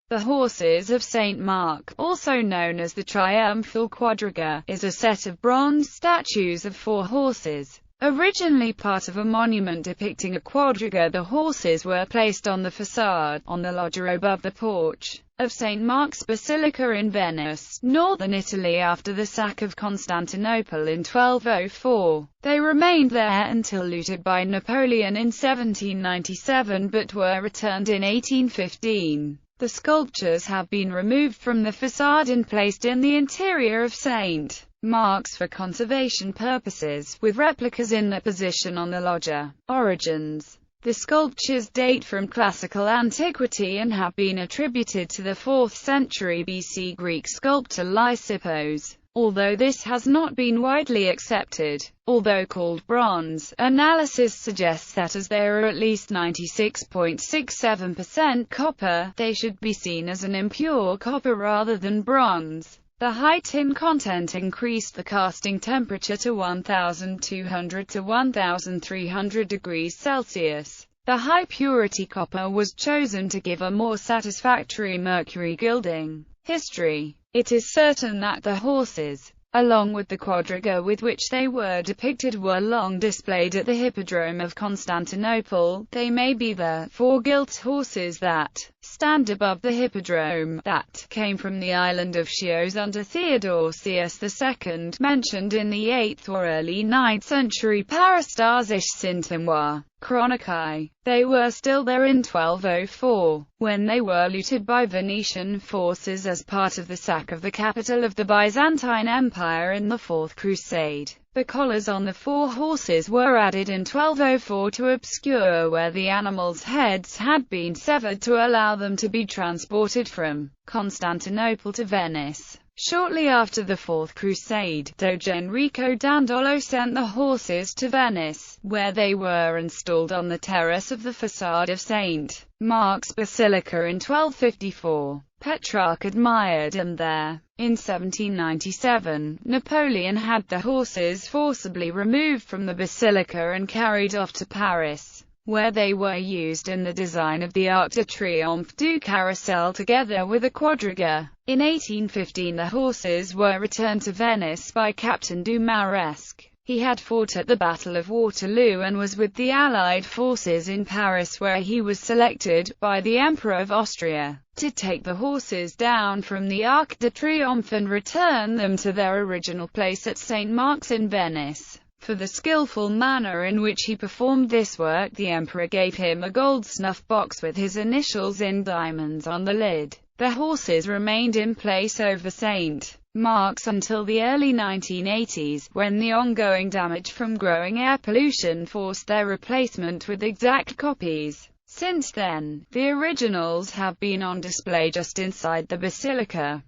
The Horses of St. Mark, also known as the Triumphal Quadriga, is a set of bronze statues of 4 horses. Originally part of a monument depicting a quadriga, the horses were placed on the facade, on the loggia above the porch, of St. Mark's Basilica in Venice, northern Italy after the sack of Constantinople in 1204. They remained there until looted by Napoleon in 1797 but were returned in 1815. The sculptures have been removed from the facade and placed in the interior of St. Mark's for conservation purposes, with replicas in their position on the loggia. Origins: the sculptures date from classical antiquity and have been attributed to the 4th century BC Greek sculptor Lysippos, although this has not been widely accepted. Although called bronze, analysis suggests that as they are at least 96.67% copper, they should be seen as an impure copper rather than bronze. The high tin content increased the casting temperature to 1200 to 1300 degrees Celsius. The high purity copper was chosen to give a more satisfactory mercury gilding. History: it is certain that the horses, along with the quadriga with which they were depicted, were long displayed at the Hippodrome of Constantinople. They may be the 4 gilt horses that stand above the Hippodrome, that came from the island of Chios under Theodosius II, mentioned in the 8th or early 9th century Parastasic Sintomois Chronicae. They were still there in 1204, when they were looted by Venetian forces as part of the sack of the capital of the Byzantine Empire in the Fourth Crusade. The collars on the 4 horses were added in 1204 to obscure where the animals' heads had been severed to allow them to be transported from Constantinople to Venice. Shortly after the Fourth Crusade, Doge Enrico Dandolo sent the horses to Venice, where they were installed on the terrace of the facade of St. Mark's Basilica in 1254. Petrarch admired them there. In 1797, Napoleon had the horses forcibly removed from the basilica and carried off to Paris, where they were used in the design of the Arc de Triomphe du Carrousel together with a quadriga. In 1815 the horses were returned to Venice by Captain du Maresque. He had fought at the Battle of Waterloo and was with the Allied forces in Paris, where he was selected by the Emperor of Austria to take the horses down from the Arc de Triomphe and return them to their original place at St. Mark's in Venice. For the skillful manner in which he performed this work, the Emperor gave him a gold snuff box with his initials in diamonds on the lid. The horses remained in place over St. Mark's until the early 1980s, when the ongoing damage from growing air pollution forced their replacement with exact copies. Since then, the originals have been on display just inside the basilica.